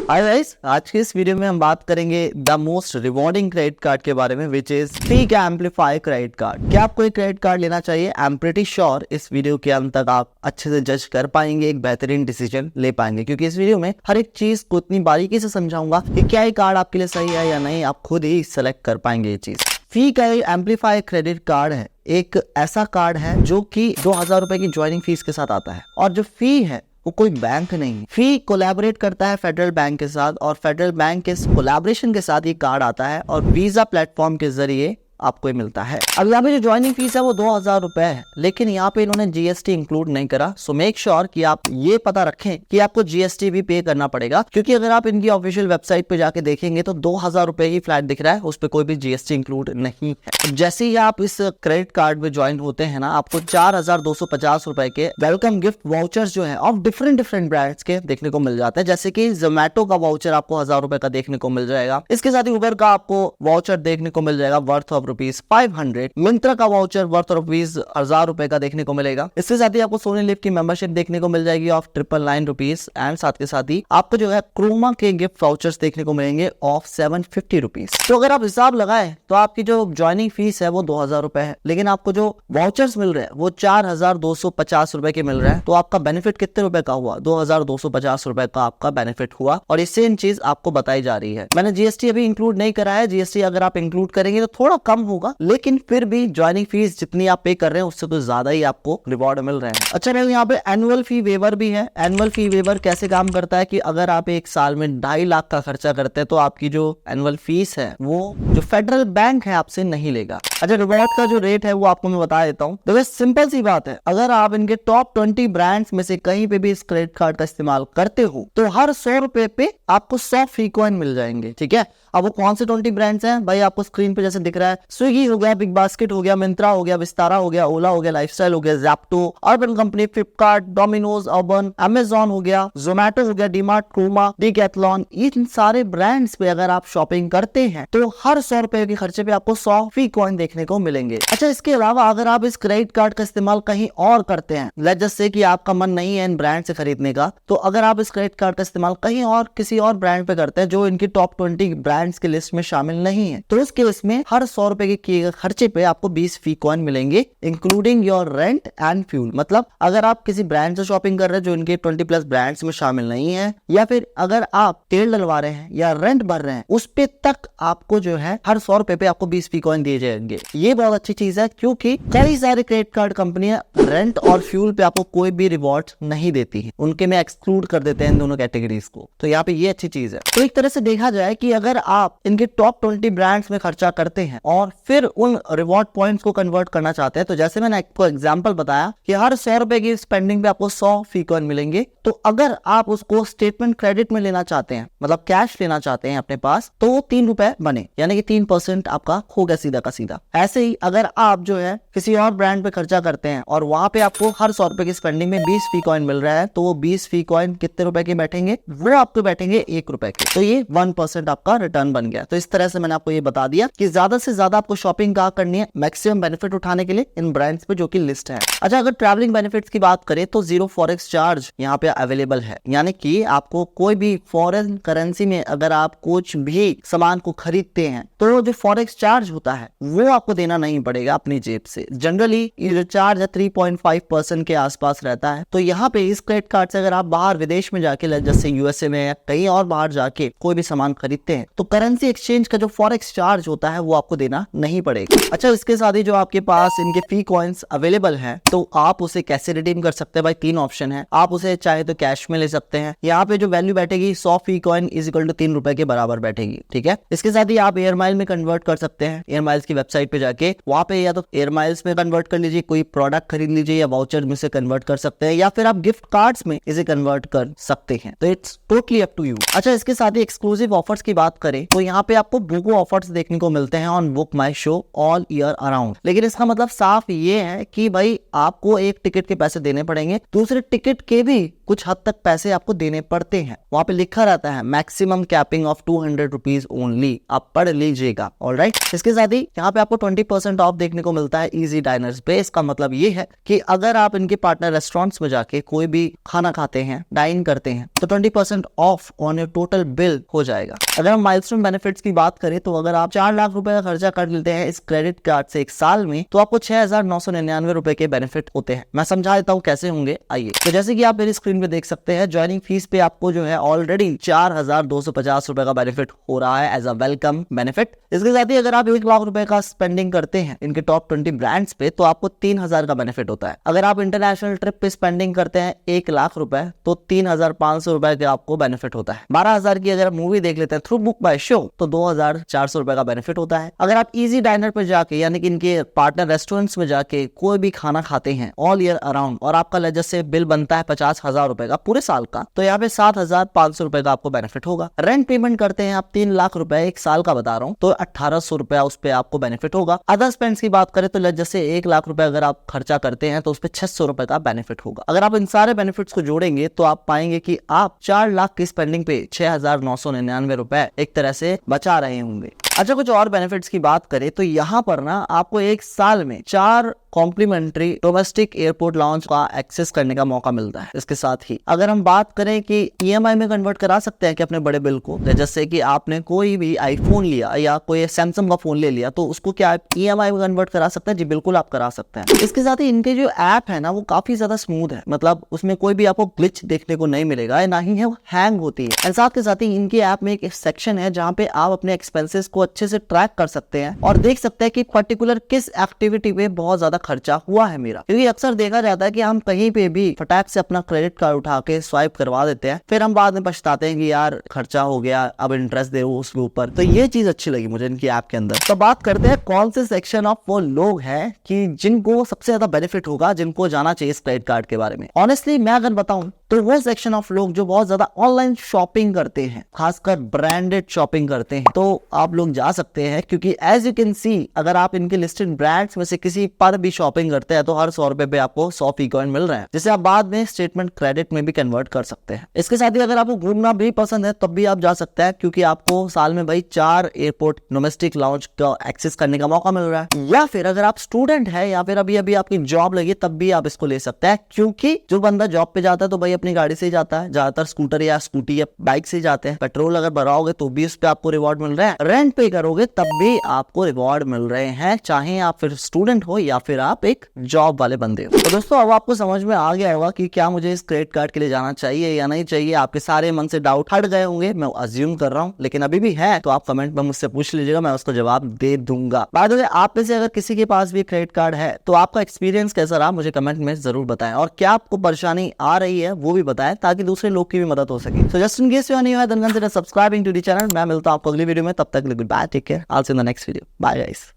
Hi guys, आज की इस वीडियो में हम बात करेंगे the most rewarding credit card के बारे में, which is Feke amplify credit card. क्या आपको एक क्रेडिट कार्ड लेना चाहिए? आई एम प्रीटी श्योर इस वीडियो के अंत तक आप अच्छे से जज कर पाएंगे, एक बेहतरीन डिसीजन ले पाएंगे, क्योंकि इस वीडियो में हर एक चीज को इतनी बारीकी से समझाऊंगा कि क्या ये कार्ड आपके लिए सही है या नहीं। आप खुद ही सेलेक्ट कर पाएंगे ये चीज। फीक एम्पलीफाई क्रेडिट कार्ड है एक ऐसा कार्ड है जो कि 2000 रुपए की ज्वाइनिंग फीस के साथ आता है, और जो फी है वो कोई बैंक नहीं, फी कोलैबोरेट करता है फेडरल बैंक के साथ, और फेडरल बैंक के कोलैबोरेशन के साथ ये कार्ड आता है और वीजा प्लेटफॉर्म के जरिए आपको ये मिलता है। अब यहाँ पे जो ज्वाइनिंग फीस है वो 2000 रुपए है, लेकिन यहाँ पे इन्होंने जीएसटी इंक्लूड नहीं करा। सो मेक श्योर कि आप ये पता रखें कि आपको जीएसटी भी पे करना पड़ेगा, क्योंकि अगर आप इनकी ऑफिशियल वेबसाइट पे जाके देखेंगे तो 2000 रुपए ही फ्लैट दिख रहा है, उस पर कोई भी जीएसटी इंक्लूड नहीं है। जैसे ही आप इस क्रेडिट कार्ड में ज्वाइन होते हैं ना, आपको 4250 रुपए के वेलकम गिफ्ट वाउचर्स जो है ऑफ डिफरेंट ब्रांड्स के देखने को मिल जाते हैं। जैसे कि जोमेटो का वाउचर आपको 1000 रुपए का देखने को मिल जाएगा, इसके साथ ही उबर का आपको वाउचर देखने को मिल जाएगा वर्थ ऑफ ₹500, मिंत्रा का वाउचर वर्थ ₹1000 रुपए का देखने को मिलेगा। इसके साथ ही आपको सोनी लिव की मेंबरशिप देखने को मिल जाएगी ऑफ ₹999 एंड साथ के साथ ही आपको जो है क्रोमा के गिफ्ट वाउचर्स देखने को मिलेंगे ऑफ ₹750। तो अगर आप हिसाब लगाएं तो आपकी जो ज्वाइनिंग फीस है वो 2000 रुपए है, लेकिन आपको जो वाउचर्स मिल रहे हैं वो 4250 रुपए के मिल रहे हैं। तो आपका बेनिफिट कितने रुपए का हुआ? 2250 रुपए का आपका बेनिफिट हुआ, और ये सेम चीज आपको बताई जा रही है। मैंने जीएसटी अभी इंक्लूड नहीं करा है, जीएसटी अगर आप इंक्लूड करेंगे तो थोड़ा कम होगा, लेकिन फिर भी ज्वाइनिंग फीस जितनी आप पे कर रहे हैं उससे तो ज्यादा ही आपको रिवॉर्ड मिल रहे हैं। अच्छा, यहाँ पे एनुअल फी वेवर भी है। एनुअल फी वेवर कैसे काम करता है कि अगर आप एक साल में 2.5 लाख का खर्चा करते हैं तो आपकी जो एनुअल फीस है वो जो फेडरल बैंक है आपसे नहीं लेगा। अच्छा, रिवॉर्ड का जो रेट है वो आपको मैं बता देता हूँ। तो सिंपल सी बात है, अगर आप इनके टॉप 20 ब्रांड्स में से कहीं पे भी इस क्रेडिट कार्ड का इस्तेमाल करते हो तो हर 100 रुपए पे आपको 100 फ्री कॉइन मिल जाएंगे। ठीक है, अब वो कौन से 20 ब्रांड्स हैं भाई? आपको स्क्रीन पे जैसे दिख रहा है, स्विगी हो गया, बिग बास्केट हो गया, मिंत्रा हो गया, विस्तारा हो गया, ओला हो गया, लाइफस्टाइल हो गया, Zepto, urban company, Flipkart, Domino's, urban, Amazon हो गया, जोमेटो हो गया, डीमार्ट, क्रोमा, डिकैथलॉन, इन सारे ब्रांड्स पे अगर आप शॉपिंग करते हैं तो हर 100 रुपए के खर्चे पे आपको 100 फ्री कॉइन देखने को मिलेंगे। अच्छा, इसके अलावा अगर आप इस क्रेडिट कार्ड का इस्तेमाल कहीं और करते हैं, लेट्स जस्ट से कि आपका मन नहीं है इन ब्रांड से खरीदने का, तो अगर आप इस क्रेडिट कार्ड का इस्तेमाल कहीं और किसी और ब्रांड पे करते हैं जो इनकी टॉप 20 ब्रांड्स की लिस्ट में शामिल नहीं है, तो उस केस में हर 100 रुपए के किए गए खर्चे पे आपको 20 फी कॉइन मिलेंगे, including your rent and fuel. मतलब अगर आप किसी ब्रांड से शॉपिंग कर रहे हैं जो इनके 20+ ब्रांड्स में शामिल नहीं है, या फिर अगर आप तेल डलवा रहे हैं या रेंट भर रहे हैं, उस पे तक आपको जो है हर 100 रुपए पे आपको 20 फी कॉइन दिए जाएंगे। ये बहुत अच्छी चीज है, क्योंकि कई सारे क्रेडिट कार्ड कंपनियां रेंट और फ्यूल पे आपको कोई भी रिवॉर्ड नहीं देती है, उनके में एक्सक्लूड कर देते हैं इन दोनों कैटेगरीज को। तो यहाँ पे ये अच्छी चीज है। तो एक तरह से देखा जाए कि अगर आप इनके टॉप 20 ब्रांड्स में खर्चा करते हैं और फिर उन रिवॉर्ड पॉइंट्स को कन्वर्ट करना चाहते हैं, तो जैसे मैंने आपको एग्जांपल बताया कि हर 100 रुपए की स्पेंडिंग पे आपको 100 फी कॉइन मिलेंगे, तो अगर आप उसको स्टेटमेंट क्रेडिट में लेना चाहते हैं, मतलब कैश लेना चाहते हैं अपने पास, तो वो 3 रुपए बने, यानी कि 3% आपका हो गया सीधा का सीधा। ऐसे ही अगर आप जो है किसी और ब्रांड पे खर्चा करते हैं और वहां पे आपको हर 100 रुपए की स्पेंडिंग में 20 फी कॉइन मिल रहा है, तो वो 20 फी कॉइन कितने रुपए के बैठेंगे? वो आपको बैठेंगे 1 रुपए के। तो ये 1% आपका रिटर्न बन गया। तो इस तरह से मैंने आपको ये बता दिया कि ज्यादा से ज्यादा आपको शॉपिंग कहाँ करनी है मैक्सिमम बेनिफिट उठाने के लिए इन ब्रांड्स पे जो कि लिस्ट है। अच्छा, अगर ट्रैवलिंग बेनिफिट्स की बात करें तो 0 फॉरेक्स चार्ज यहाँ पे अवेलेबल है, यानी कि आपको कोई भी फॉरेन करेंसी में अगर आप कुछ भी सामान को खरीदते हैं तो जो फॉरेक्स चार्ज होता है वो आपको देना नहीं पड़ेगा अपनी जेब से। जनरली ये जो चार्ज है 3.5% के आसपास रहता है। तो यहाँ पे इस क्रेडिट कार्ड से अगर आप बाहर विदेश में जाके, जैसे यूएसए में या कहीं और बाहर जाके कोई भी सामान खरीदते हैं, तो करेंसी एक्सचेंज का जो फॉरेक्स चार्ज होता है वो आपको देना नहीं पड़ेगा। अच्छा, इसके साथ ही जो आपके पास इनके फी कॉइन्स अवेलेबल है, तो आप उसे कैसे रिडीम कर सकते हैं भाई? 3 ऑप्शन है। आप उसे चाहे तो कैश में ले सकते हैं, यहाँ पे जो वैल्यू बैठेगी 100 फी कॉइन इज इक्वल टू 3 रुपए के बराबर बैठेगी। ठीक है, इसके साथ ही आप एयर माइल में कन्वर्ट कर सकते हैं। एयर माइल्स की वेबसाइट पे जाके वहां पे या तो एयर माइल्स में कन्वर्ट कर लीजिए, कोई प्रोडक्ट खरीद लीजिए, या वाउचर में से कन्वर्ट कर सकते हैं, या फिर आप गिफ्ट कार्ड्स में इसे कन्वर्ट कर सकते हैं। तो it's totally up to you. अच्छा, इसके साथ ही एक्सक्लूसिव ऑफर्स की बात करें तो यहाँ पे आपको बुक ऑफर्स देखने को मिलते हैं on book my show all year around. लेकिन इसका मतलब साफ ये है कि भाई आपको एक टिकट के पैसे देने पड़ेंगे, दूसरे टिकट के भी कुछ हद तक पैसे आपको देने पड़ते हैं। वहां पे लिखा रहता है maximum capping of 200 rupees only, आप पढ़ लीजिएगा। ऑलराइट, इसके साथ ही यहाँ पे आपको 20% ऑफ देखने को मिलता है इजी डाइनर्स पे। इसका मतलब ये है कि अगर आप इनके पार्टनर रेस्टोरेंट्स में जाके कोई भी खाना खाते हैं, डाइन करते हैं, तो 20% of on your total bill हो जाएगा। अगर हम माइलस्टोन बेनिफिट्स की बात करें तो अगर आप 4 लाख रुपए का खर्चा कर लेते हैं इस क्रेडिट कार्ड से एक साल में, तो आपको 6,999 रुपए के बेनिफिट होते हैं। मैं समझा देता हूँ कैसे होंगे, आइए। तो जैसे कि आप मेरी स्क्रीन पे देख सकते हैं, ज्वाइनिंग फीस पे आपको जो है ऑलरेडी 4,250 रुपए का बेनिफिट हो रहा है एज अ वेलकम बेनिफिट। इसके साथ ही अगर आप 1 लाख रुपए का स्पेंडिंग करते हैं इनके टॉप 20 ब्रांड्स पे, तो आपको 3,000 का बेनिफिट होता है। अगर आप इंटरनेशनल ट्रिप पे स्पेंडिंग करते हैं 1 लाख रुपए, तो 3,500 रुपए का आपको बेनिफिट होता है। 12,000 की अगर मूवी देख लेते हैं थ्रू बुक बाय शो, तो 2,400 रुपए का बेनिफिट होता है। अगर आप इजी डाइनर पर जाके यानी कि इनके पार्टनर रेस्टोरेंट्स में जाके कोई भी खाना खाते हैं ऑल ईयर अराउंड, और आपका लेजर से बिल बनता है 50,000 रुपए का पूरे साल का, तो यहाँ पे 7,500 रुपए का आपको बेनिफिट होगा। रेंट पेमेंट करते हैं आप 3 लाख रुपए एक साल का बता रहा हूँ, तो 1,800 रुपया उस पे आपको बेनिफिट होगा। अदर स्पेंड्स की बात करें तो लेजर से 1 लाख रुपए अगर आप खर्चा करते हैं तो उस पे 600 रुपए का बेनिफिट होगा। अगर आप इन सारे बेनिफिट्स को जोड़ेंगे तो आप पाएंगे कि आप 4 लाख की स्पेंडिंग पे 6,999 रुपए एक तरह से बचा रहे होंगे। अच्छा, कुछ और बेनिफिट्स की बात करें तो यहाँ पर ना आपको एक साल में 4 कॉम्प्लीमेंट्री डोमेस्टिक एयरपोर्ट लाउंज का एक्सेस करने का मौका मिलता है। इसके साथ ही अगर हम बात करें कि ईएमआई में कन्वर्ट करा सकते हैं कि अपने बड़े बिल को, जैसे कि आपने कोई भी आईफोन लिया या कोई सैमसंग का फोन ले लिया, तो उसको क्या आप ईएमआई में कन्वर्ट करा सकते हैं? जी बिल्कुल आप करा सकते हैं। इसके साथ ही इनके जो ऐप है ना वो काफी ज्यादा स्मूथ है, मतलब उसमें कोई भी आपको ग्लिच देखने को नहीं मिलेगा, ना ही है वो हैंग होती है। और साथ के साथ ही इनके ऐप में एक सेक्शन है जहाँ पे आप अपने एक्सपेंसेस को अच्छे से ट्रैक कर सकते हैं और देख सकते हैं कि पर्टिकुलर किस एक्टिविटी पे बहुत ज्यादा खर्चा हुआ है मेरा। क्योंकि अक्सर देखा जाता है कि हम कहीं पे भी फटाक से अपना क्रेडिट कार्ड उठा के स्वाइप करवा देते हैं, फिर हम बाद में पछताते हैं कि यार खर्चा हो गया, अब इंटरेस्ट दे उसके ऊपर। तो ये चीज अच्छी लगी मुझे इनकी ऐप के अंदर। तो बात करते हैं कौन से सेक्शन ऑफ वो लोग हैं कि जिनको सबसे ज्यादा बेनिफिट होगा, जिनको जाना चाहिए इस क्रेडिट कार्ड के बारे में। ऑनेस्टली मैं अगर बताऊं तो वो सेक्शन ऑफ लोग जो बहुत ज्यादा ऑनलाइन शॉपिंग करते हैं, खासकर ब्रांडेड शॉपिंग करते हैं, तो आप लोग जा सकते हैं। क्योंकि एज यू कैन सी, अगर आप इनके लिस्टेड ब्रांड्स में से किसी पर भी शॉपिंग करते हैं तो हर 100 रुपए पे आपको 100 फी कॉइन मिल रहे हैं, जिसे आप बाद में स्टेटमेंट क्रेडिट में भी कन्वर्ट कर सकते हैं। इसके साथ ही अगर आपको घूमना भी पसंद है तब भी आप जा सकते हैं, क्योंकि आपको साल में भाई 4 एयरपोर्ट डोमेस्टिक लाउंज का एक्सेस करने का मौका मिल रहा है। या फिर अगर आप स्टूडेंट है या फिर अभी आपकी जॉब लगी तब भी आप इसको ले सकते हैं, क्योंकि जो बंदा जॉब पे जाता है तो भाई अपनी गाड़ी से जाता है, ज्यादातर स्कूटर या स्कूटी या बाइक से जाते हैं। पेट्रोल अगर भराओगे तो भी उस पे आपको रिवॉर्ड मिल रहा है, रेंट पे करोगे तब भी आपको रिवॉर्ड मिल रहे हैं, चाहे आप फिर स्टूडेंट हो या फिर आप एक जॉब वाले बंदे हो। तो दोस्तों अब आपको समझ में आ गया होगा कि क्या मुझे इस क्रेडिट कार्ड के लिए जाना चाहिए या नहीं चाहिए। आपके सारे मन से डाउट हट गए होंगे, मैं अज्यूम कर रहा हूँ, लेकिन अभी भी है तो आप कमेंट में मुझसे पूछ लीजिएगा, मैं उसको जवाब दे दूंगा। बाय द वे, आप में से अगर किसी के पास भी क्रेडिट कार्ड है तो आपका एक्सपीरियंस कैसा रहा मुझे कमेंट में जरूर बताएं, और क्या आपको परेशानी आ रही है वो भी बताएं, ताकि दूसरे लोग की भी मदद हो सके। So just in case you are new, then consider subscribing to the channel. मैं मिलता हूं आपको अगली वीडियो में, तब तक good bye, take care, I will see you in the next video, bye guys.